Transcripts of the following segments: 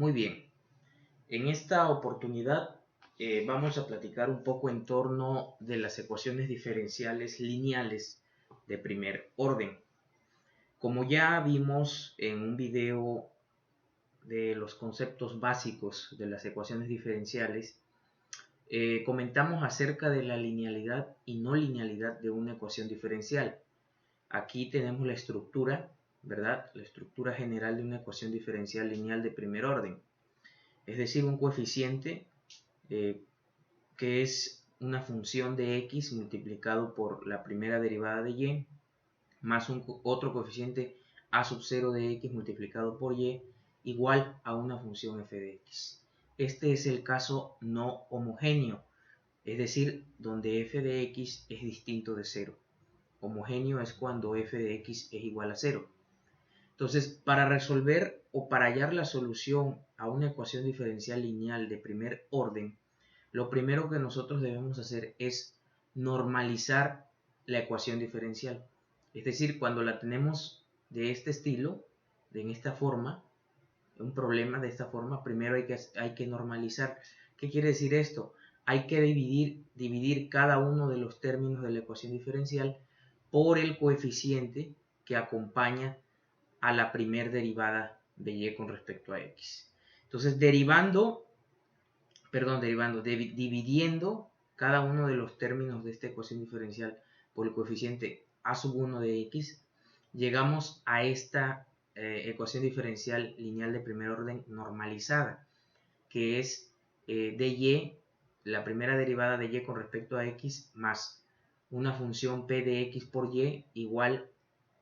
Muy bien, en esta oportunidad vamos a platicar un poco en torno de las ecuaciones diferenciales lineales de primer orden. Como ya vimos en un video de los conceptos básicos de las ecuaciones diferenciales, comentamos acerca de la linealidad y no linealidad de una ecuación diferencial. Aquí tenemos la estructura, ¿verdad? La estructura general de una ecuación diferencial lineal de primer orden. Es decir, un coeficiente que es una función de x multiplicado por la primera derivada de y, más otro coeficiente a sub 0 de x multiplicado por y, igual a una función f de x. Este es el caso no homogéneo, es decir, donde f de x es distinto de 0. Homogéneo es cuando f de x es igual a 0. Entonces, para resolver o para hallar la solución a una ecuación diferencial lineal de primer orden, lo primero que nosotros debemos hacer es normalizar la ecuación diferencial. Es decir, cuando la tenemos de este estilo, en esta forma, un problema de esta forma, primero hay que normalizar. ¿Qué quiere decir esto? Hay que dividir cada uno de los términos de la ecuación diferencial por el coeficiente que acompaña a la primer derivada de y con respecto a x. Entonces, dividiendo cada uno de los términos de esta ecuación diferencial por el coeficiente a sub 1 de x, llegamos a esta ecuación diferencial lineal de primer orden normalizada, que es dy, la primera derivada de y con respecto a x, más una función p de x por y igual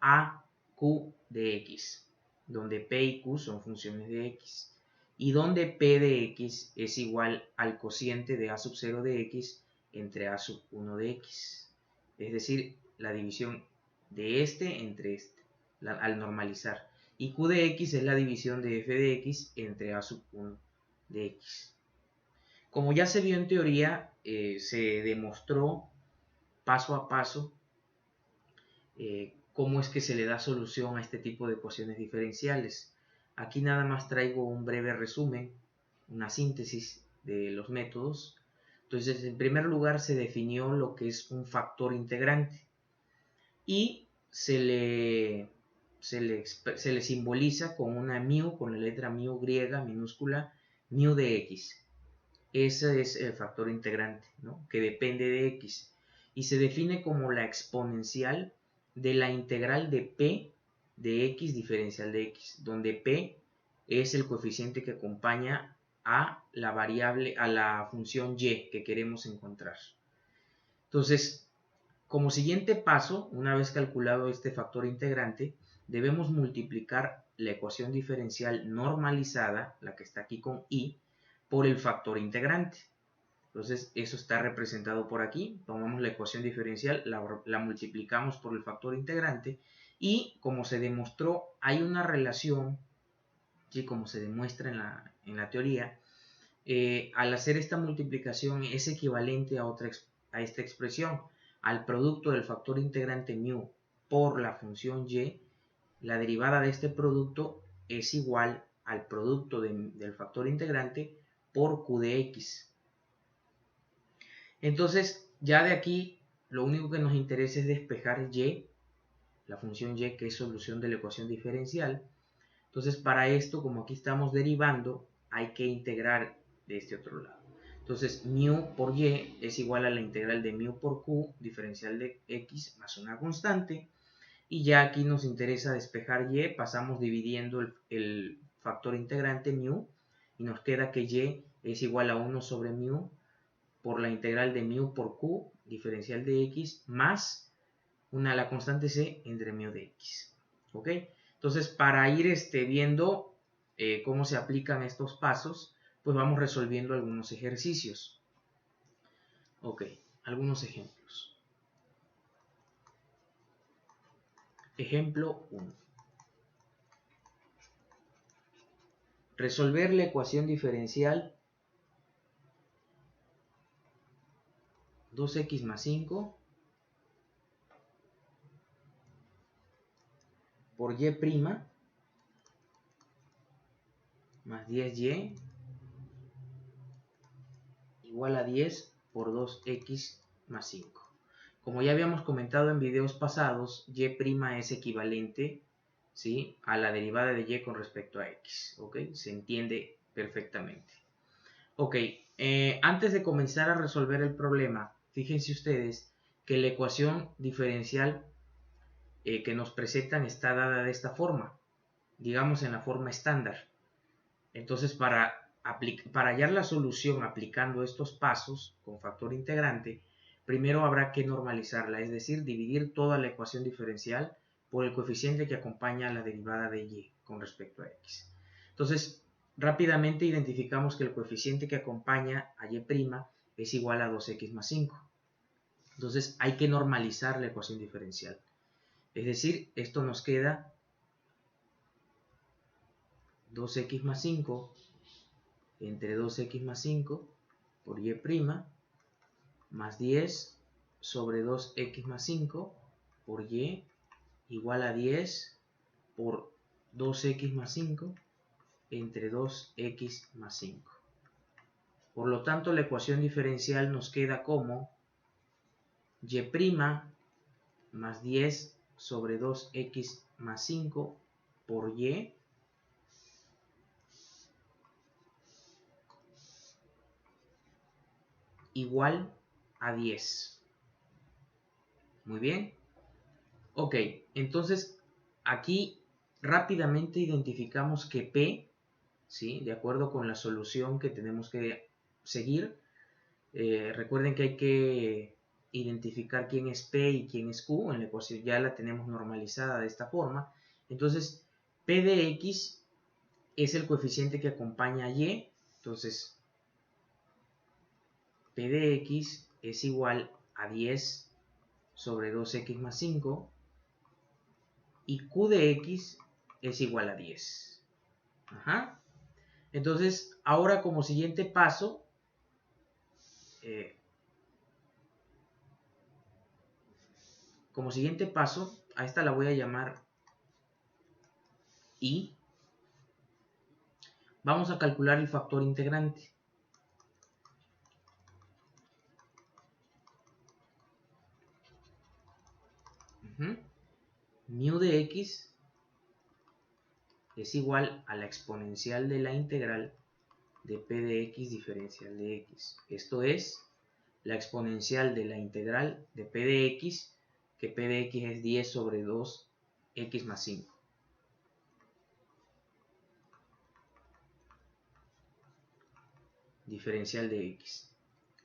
a q de x, donde p y q son funciones de x, y donde p de x es igual al cociente de a sub 0 de x entre a sub 1 de x, es decir, la división de este entre este, al normalizar. Y q de x es la división de f de x entre a sub 1 de x. Como ya se vio en teoría, se demostró paso a paso cómo es que se le da solución a este tipo de ecuaciones diferenciales. Aquí nada más traigo un breve resumen, una síntesis de los métodos. Entonces, en primer lugar se definió lo que es un factor integrante y se le simboliza con una mu, con la letra mu griega minúscula, mu de x. Ese es el factor integrante, ¿no? Que depende de x. Y se define como la exponencial de la integral de p de x diferencial de x, donde p es el coeficiente que acompaña a la variable, a la función y que queremos encontrar. Entonces, como siguiente paso, una vez calculado este factor integrante, debemos multiplicar la ecuación diferencial normalizada, la que está aquí con y, por el factor integrante. Entonces, eso está representado por aquí. Tomamos la ecuación diferencial, la multiplicamos por el factor integrante y, como se demostró, hay una relación, ¿sí? Como se demuestra en la teoría, al hacer esta multiplicación es equivalente a esta expresión, al producto del factor integrante mu por la función y. La derivada de este producto es igual al producto del factor integrante por q de x. Entonces, ya de aquí, lo único que nos interesa es despejar y, la función y, que es solución de la ecuación diferencial. Entonces, para esto, como aquí estamos derivando, hay que integrar de este otro lado. Entonces, mu por y es igual a la integral de mu por q, diferencial de x, más una constante. Y ya aquí nos interesa despejar y, pasamos dividiendo el factor integrante mu, y nos queda que y es igual a 1 sobre mu por la integral de mu por q, diferencial de x, más la constante c entre mu de x. ¿Ok? Entonces, para ir viendo cómo se aplican estos pasos, pues vamos resolviendo algunos ejercicios. Ok, algunos ejemplos. Ejemplo 1. Resolver la ecuación diferencial 2x más 5 por y' más 10y igual a 10 por 2x más 5. Como ya habíamos comentado en videos pasados, y' es equivalente, ¿sí?, a la derivada de y con respecto a x. ¿Ok? Se entiende perfectamente. Ok, antes de comenzar a resolver el problema, fíjense ustedes que la ecuación diferencial que nos presentan está dada de esta forma, digamos en la forma estándar. Entonces, para hallar la solución aplicando estos pasos con factor integrante, primero habrá que normalizarla, es decir, dividir toda la ecuación diferencial por el coeficiente que acompaña a la derivada de y con respecto a x. Entonces, rápidamente identificamos que el coeficiente que acompaña a y' es igual a 2x más 5. Entonces, hay que normalizar la ecuación diferencial. Es decir, esto nos queda 2x más 5 entre 2x más 5 por y' más 10 sobre 2x más 5 por y igual a 10 por 2x más 5 entre 2x más 5. Por lo tanto, la ecuación diferencial nos queda como y' más 10 sobre 2x más 5 por y igual a 10. Muy bien. Ok, entonces aquí rápidamente identificamos que P, ¿sí?, de acuerdo con la solución que tenemos que seguir, recuerden que hay que identificar quién es P y quién es Q en la ecuación, ya la tenemos normalizada de esta forma. Entonces, P de X es el coeficiente que acompaña a Y, entonces P de X es igual a 10 sobre 2x más 5 y Q de X es igual a 10. Ajá. Entonces, ahora como siguiente paso, a esta la voy a llamar I. Vamos a calcular el factor integrante. Mu de X es igual a la exponencial de la integral de P de X diferencial de X. Esto es la exponencial de la integral de P de X, que P de X es 10 sobre 2x más 5. Diferencial de X.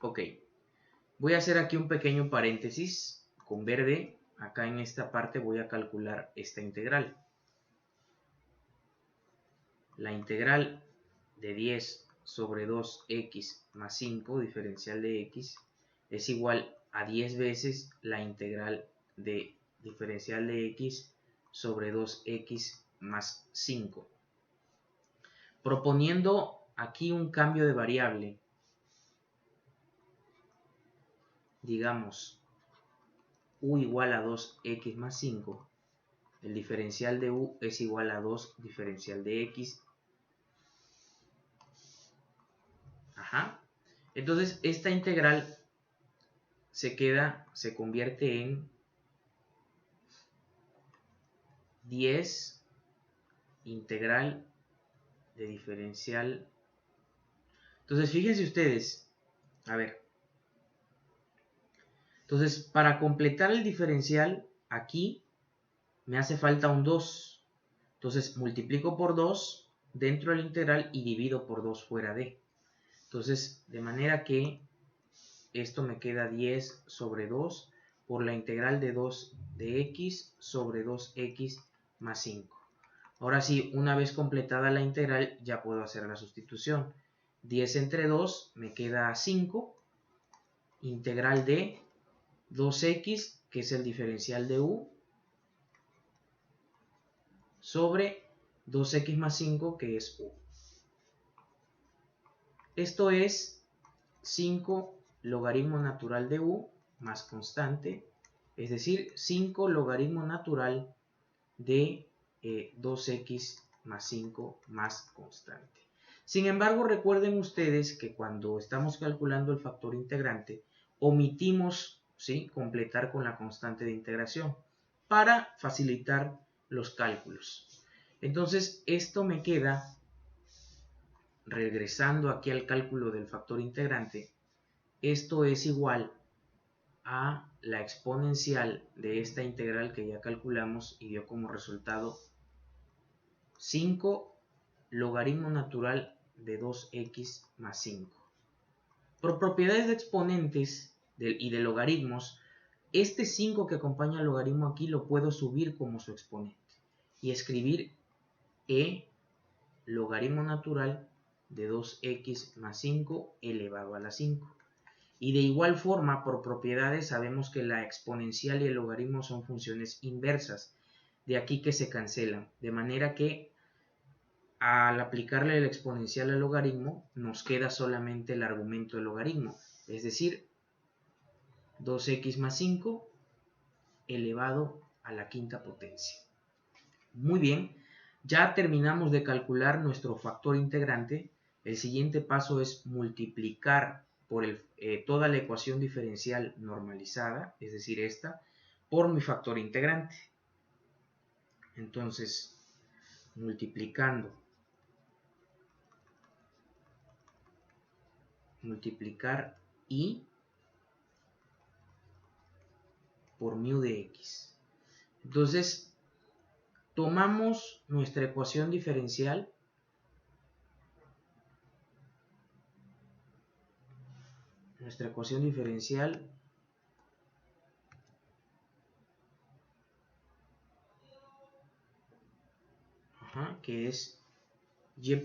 Ok. Voy a hacer aquí un pequeño paréntesis con verde. Acá en esta parte voy a calcular esta integral. La integral de 10 sobre 2x más 5, diferencial de x, es igual a 10 veces la integral de diferencial de x sobre 2x más 5. Proponiendo aquí un cambio de variable, digamos u igual a 2x más 5, el diferencial de u es igual a 2 diferencial de x. Ajá. Entonces esta integral se convierte en 10 integral de diferencial. Entonces fíjense ustedes, a ver. Entonces para completar el diferencial aquí me hace falta un 2. Entonces multiplico por 2 dentro de la integral y divido por 2 fuera de. Entonces de manera que esto me queda 10 sobre 2 por la integral de 2 de x sobre 2x más 5. Ahora sí, una vez completada la integral, ya puedo hacer la sustitución. 10 entre 2 me queda 5. Integral de 2x, que es el diferencial de u, sobre 2x más 5, que es u. Esto es 5 logaritmo natural de u más constante, es decir, 5 logaritmo natural de 2x más 5 más constante. Sin embargo, recuerden ustedes que cuando estamos calculando el factor integrante, omitimos, ¿sí?, completar con la constante de integración para facilitar los cálculos. Entonces, esto me queda, regresando aquí al cálculo del factor integrante, esto es igual a la exponencial de esta integral que ya calculamos y dio como resultado 5 logaritmo natural de 2x más 5. Por propiedades de exponentes y de logaritmos, este 5 que acompaña al logaritmo aquí lo puedo subir como su exponente y escribir e logaritmo natural de 2x más 5 elevado a la 5. Y de igual forma, por propiedades, sabemos que la exponencial y el logaritmo son funciones inversas. De aquí que se cancelan. De manera que al aplicarle el exponencial al logaritmo, nos queda solamente el argumento del logaritmo. Es decir, 2x más 5 elevado a la quinta potencia. Muy bien, ya terminamos de calcular nuestro factor integrante. El siguiente paso es multiplicar por toda la ecuación diferencial normalizada, es decir, esta, por mi factor integrante. Entonces, multiplicar y por mu de x. Entonces, tomamos nuestra ecuación diferencial que es y'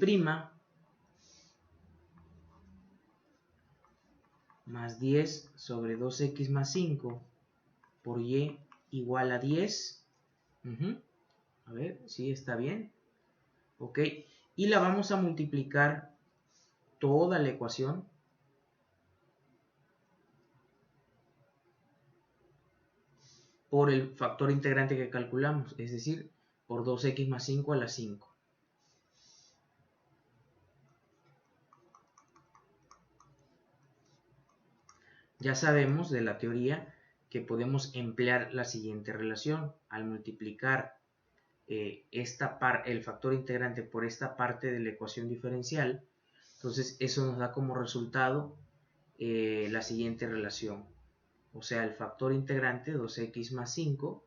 más 10 sobre 2x más 5 por y igual a 10. A ver, sí, está bien. Ok, y la vamos a multiplicar toda la ecuación por el factor integrante que calculamos, es decir, por 2x más 5 a la 5. Ya sabemos de la teoría que podemos emplear la siguiente relación. Al multiplicar el factor integrante por esta parte de la ecuación diferencial, entonces eso nos da como resultado la siguiente relación. O sea, el factor integrante 2x más 5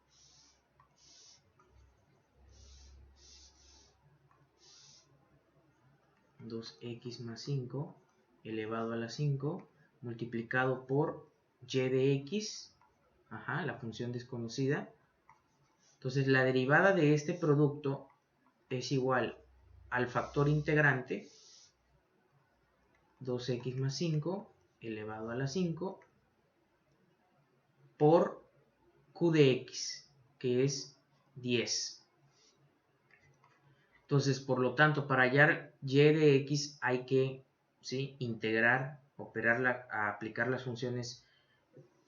2x más 5 elevado a la 5 multiplicado por y de x, la función desconocida. Entonces la derivada de este producto es igual al factor integrante 2x más 5 elevado a la 5 por q de x, que es 10. Entonces, por lo tanto, para hallar y de x hay que, ¿sí?, integrar, aplicar las funciones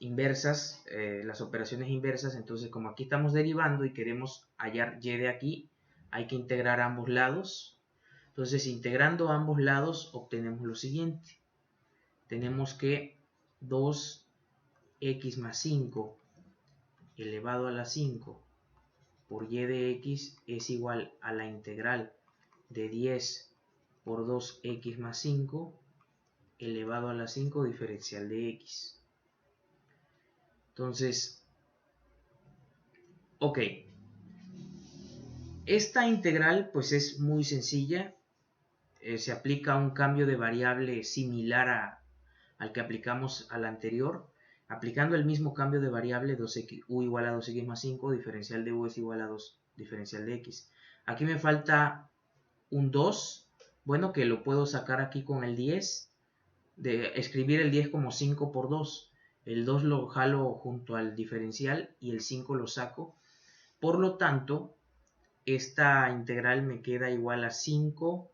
inversas, las operaciones inversas. Entonces, como aquí estamos derivando y queremos hallar y de aquí, hay que integrar ambos lados. Entonces, integrando ambos lados obtenemos lo siguiente. Tenemos que 2x más 5 elevado a la 5 por y de x es igual a la integral de 10 por 2x más 5 elevado a la 5 diferencial de x. Entonces, ok, esta integral pues es muy sencilla. Se aplica un cambio de variable similar al que aplicamos al anterior. Aplicando el mismo cambio de variable, u igual a 2x más 5, diferencial de u es igual a 2 diferencial de x. Aquí me falta un 2, bueno, que lo puedo sacar aquí con el 10, de escribir el 10 como 5 por 2. El 2 lo jalo junto al diferencial y el 5 lo saco. Por lo tanto, esta integral me queda igual a 5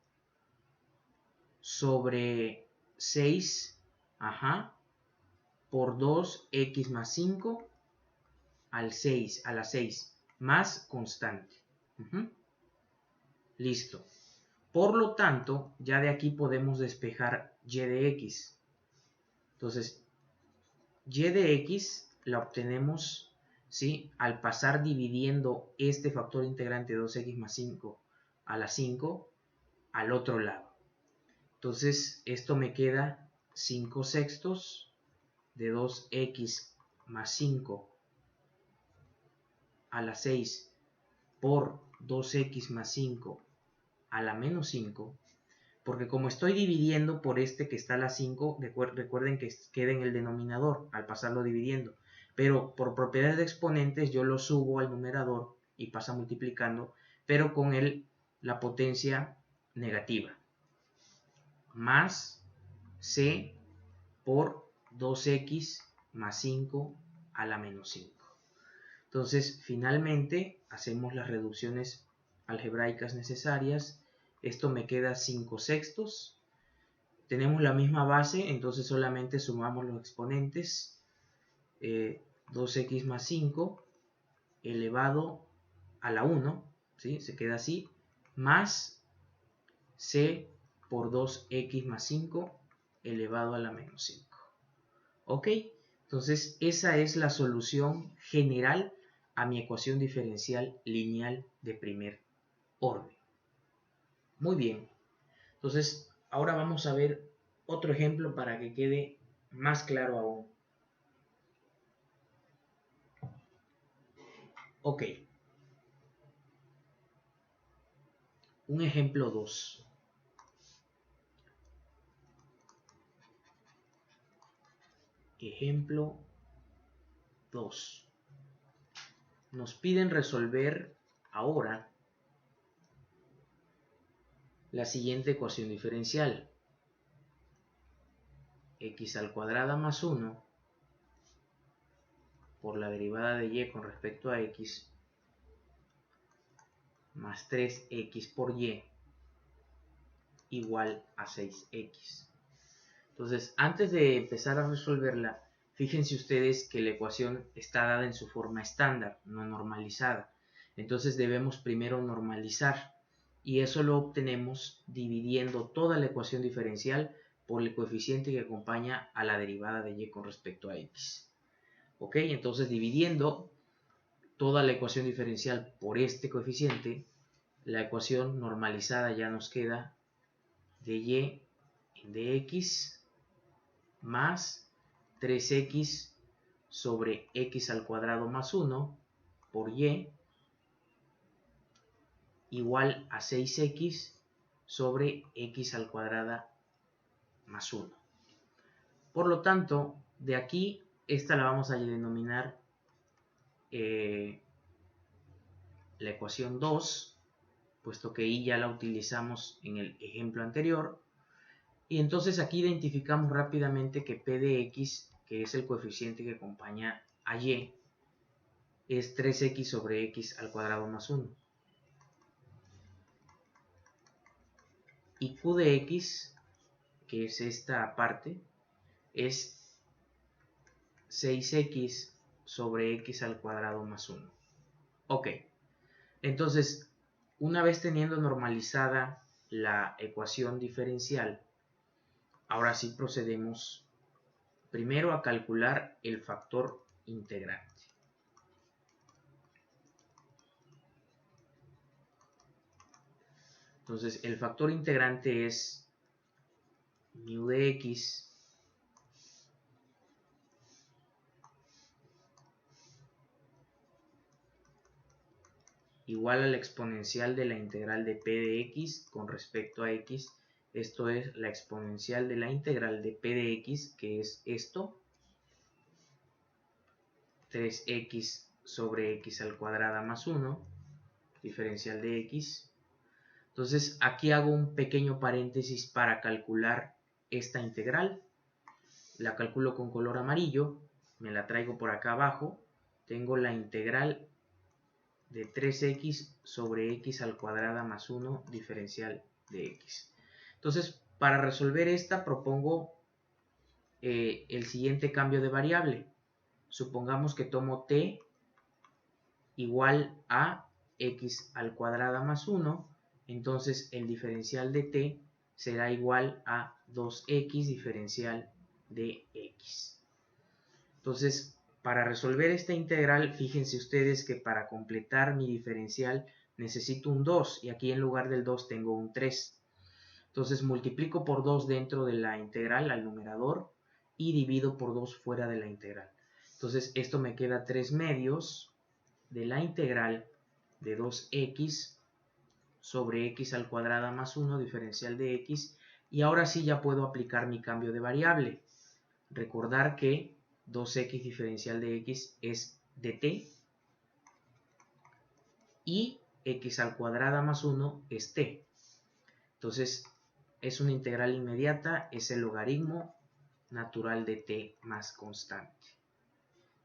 sobre 6, por 2x más 5 a la 6, más constante. Listo. Por lo tanto, ya de aquí podemos despejar y de x. Entonces, y de x la obtenemos, ¿sí?, al pasar dividiendo este factor integrante 2x más 5 a la 5 al otro lado. Entonces, esto me queda 5 sextos de 2x más 5 a la 6 por 2x más 5 a la menos 5, porque como estoy dividiendo por este que está a la 5, recuerden que queda en el denominador al pasarlo dividiendo, pero por propiedades de exponentes yo lo subo al numerador y pasa multiplicando, pero con la potencia negativa, más c por 2x más 5 a la menos 5. Entonces, finalmente, hacemos las reducciones algebraicas necesarias. Esto me queda 5 sextos. Tenemos la misma base, entonces solamente sumamos los exponentes. 2x más 5 elevado a la 1, ¿sí?, se queda así, más c por 2x más 5 elevado a la menos 5. ¿Ok? Entonces, esa es la solución general a mi ecuación diferencial lineal de primer orden. Muy bien. Entonces, ahora vamos a ver otro ejemplo para que quede más claro aún. Ok. Un ejemplo 2. Ejemplo 2. Nos piden resolver ahora la siguiente ecuación diferencial. X al cuadrado más 1 por la derivada de y con respecto a x más 3x por y igual a 6x. Entonces, antes de empezar a resolverla, fíjense ustedes que la ecuación está dada en su forma estándar, no normalizada. Entonces debemos primero normalizar, y eso lo obtenemos dividiendo toda la ecuación diferencial por el coeficiente que acompaña a la derivada de y con respecto a x. ¿Ok? Entonces, dividiendo toda la ecuación diferencial por este coeficiente, la ecuación normalizada ya nos queda de y en dx más 3x sobre x al cuadrado más 1 por y igual a 6x sobre x al cuadrado más 1. Por lo tanto, de aquí, esta la vamos a denominar la ecuación 2, puesto que y ya la utilizamos en el ejemplo anterior. Y entonces aquí identificamos rápidamente que p de x, que es el coeficiente que acompaña a y, es 3x sobre x al cuadrado más 1. Y q de x, que es esta parte, es 6x sobre x al cuadrado más 1. Ok, entonces, una vez teniendo normalizada la ecuación diferencial, ahora sí procedemos primero a calcular el factor integrante. Entonces, el factor integrante es mu de x igual a la exponencial de la integral de p de x con respecto a x. Esto es la exponencial de la integral de p de x, que es esto, 3x sobre x al cuadrado más 1, diferencial de x. Entonces aquí hago un pequeño paréntesis para calcular esta integral. La calculo con color amarillo, me la traigo por acá abajo. Tengo la integral de 3x sobre x al cuadrado más 1, diferencial de x. Entonces, para resolver esta propongo el siguiente cambio de variable. Supongamos que tomo t igual a x al cuadrado más 1, entonces el diferencial de t será igual a 2x diferencial de x. Entonces, para resolver esta integral, fíjense ustedes que para completar mi diferencial necesito un 2 y aquí en lugar del 2 tengo un 3. Entonces multiplico por 2 dentro de la integral al numerador y divido por 2 fuera de la integral. Entonces esto me queda 3 medios de la integral de 2x sobre x al cuadrado más 1 diferencial de x, y ahora sí ya puedo aplicar mi cambio de variable. Recordar que 2x diferencial de x es dt y x al cuadrado más 1 es t. Entonces es una integral inmediata, es el logaritmo natural de t más constante.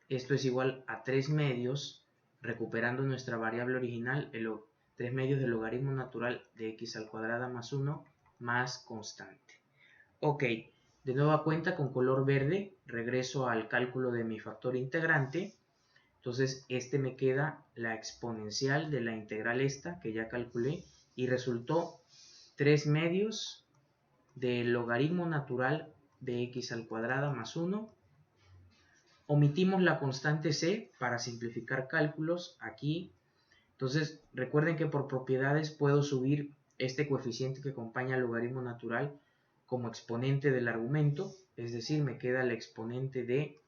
Esto es igual a 3 medios, recuperando nuestra variable original, 3 medios del logaritmo natural de x al cuadrado más 1 más constante. Ok, de nueva cuenta con color verde, regreso al cálculo de mi factor integrante. Entonces este me queda la exponencial de la integral esta que ya calculé y resultó 3 medios del logaritmo natural de x al cuadrado más 1. Omitimos la constante c para simplificar cálculos aquí. Entonces recuerden que por propiedades puedo subir este coeficiente que acompaña al logaritmo natural como exponente del argumento, es decir, me queda el exponente de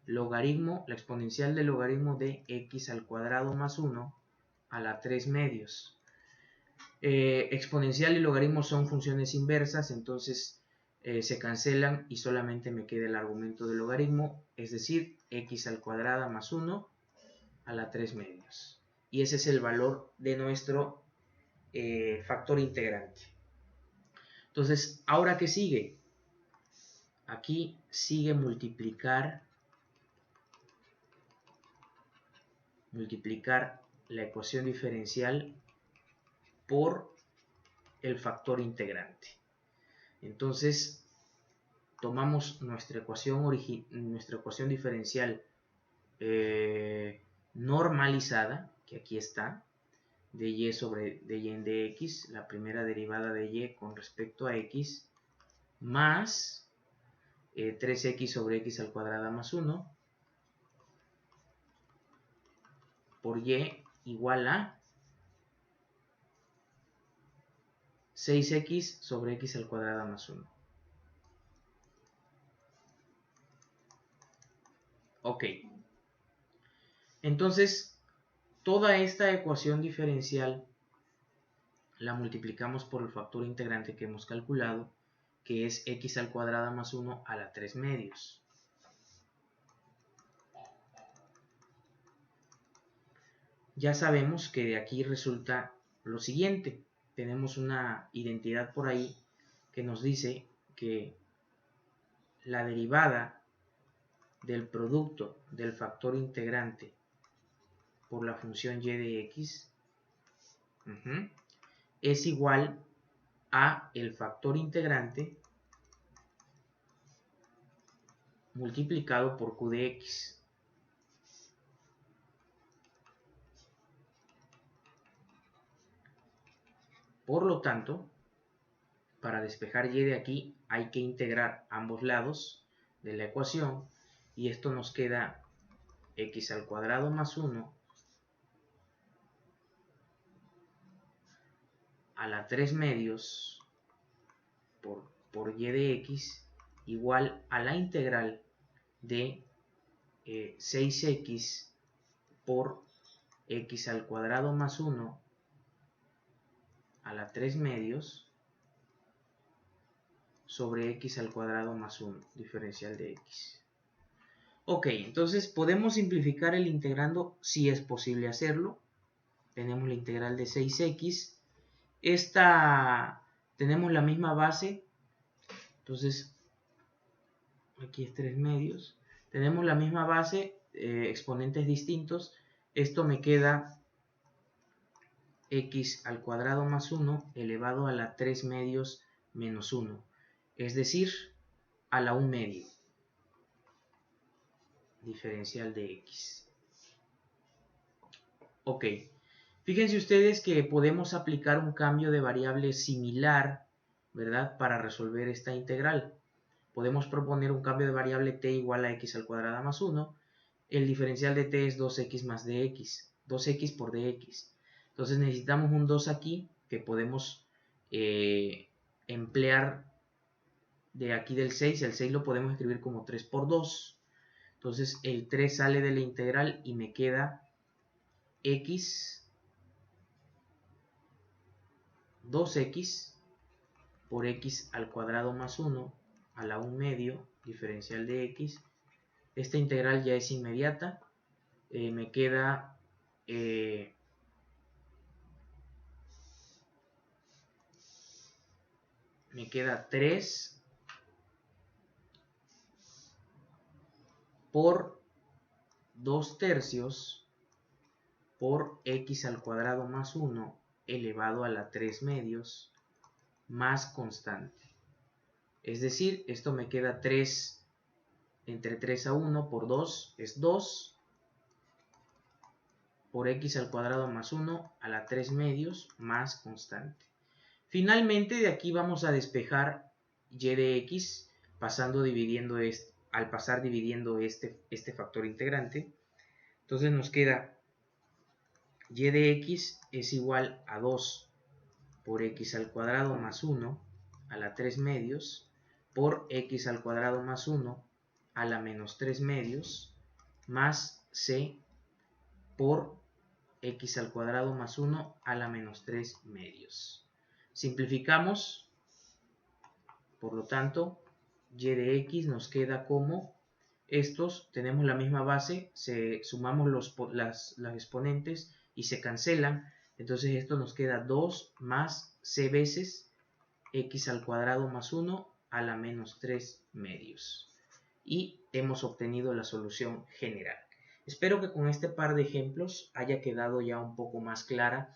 logaritmo, la exponencial del logaritmo de x al cuadrado más 1 a la 3 medios. Exponencial y logaritmo son funciones inversas, entonces se cancelan y solamente me queda el argumento del logaritmo, es decir, x al cuadrado más 1 a la 3 medios. Y ese es el valor de nuestro factor integrante. Entonces, ¿ahora qué sigue? Aquí sigue multiplicar la ecuación diferencial por el factor integrante. Entonces, tomamos nuestra ecuación diferencial normalizada, que aquí está, de y sobre de y en dx, la primera derivada de y con respecto a x, más 3x sobre x al cuadrado más 1 por y igual a 6x sobre x al cuadrado más 1. Ok. Entonces, toda esta ecuación diferencial la multiplicamos por el factor integrante que hemos calculado, que es x al cuadrado más 1 a la 3 medios. Ya sabemos que de aquí resulta lo siguiente. Tenemos una identidad por ahí que nos dice que la derivada del producto del factor integrante por la función y de x es igual a el factor integrante multiplicado por q de x. Por lo tanto, para despejar y de aquí hay que integrar ambos lados de la ecuación y esto nos queda x al cuadrado más 1 a la 3 medios por y de x igual a la integral de 6x por x al cuadrado más 1 a la 3 medios sobre x al cuadrado más 1, diferencial de x. Ok, entonces podemos simplificar el integrando si es posible hacerlo. Tenemos la integral de 6x. Esta tenemos la misma base, entonces aquí es 3 medios. Tenemos la misma base, exponentes distintos. Esto me queda x al cuadrado más 1 elevado a la 3 medios menos 1, es decir, a la 1 medio, diferencial de x. Ok, Fíjense ustedes que podemos aplicar un cambio de variable similar, ¿verdad?, para resolver esta integral. Podemos proponer un cambio de variable t igual a x al cuadrado más 1. El diferencial de t es 2x más dx, 2x por dx. Entonces necesitamos un 2 aquí que podemos emplear de aquí del 6. El 6 lo podemos escribir como 3 por 2. Entonces el 3 sale de la integral y me queda x, 2x por x al cuadrado más 1 a la 1 medio, diferencial de x. Esta integral ya es inmediata. Me queda me queda 3 por 2 tercios por x al cuadrado más 1 elevado a la 3 medios más constante. Es decir, esto me queda 3 entre 3 a 1 por 2 es 2 por x al cuadrado más 1 a la 3 medios más constante. Finalmente de aquí vamos a despejar y de x al pasar dividiendo este factor integrante. Entonces nos queda y de x es igual a 2 por x al cuadrado más 1 a la 3 medios por x al cuadrado más 1 a la menos 3 medios más c por x al cuadrado más 1 a la menos 3 medios. Simplificamos, por lo tanto, y de x nos queda como estos, tenemos la misma base, sumamos las exponentes y se cancelan, entonces esto nos queda 2 más c veces x al cuadrado más 1 a la menos 3 medios. Y hemos obtenido la solución general. Espero que con este par de ejemplos haya quedado ya un poco más clara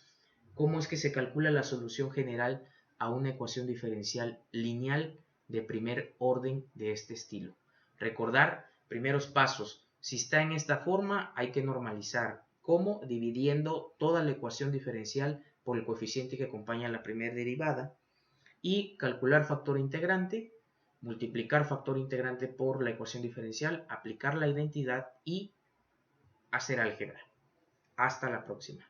cómo es que se calcula la solución general a una ecuación diferencial lineal de primer orden de este estilo. Recordar, primeros pasos, si está en esta forma hay que normalizar. ¿Cómo? Dividiendo toda la ecuación diferencial por el coeficiente que acompaña la primera derivada y calcular factor integrante, multiplicar factor integrante por la ecuación diferencial, aplicar la identidad y hacer álgebra. Hasta la próxima.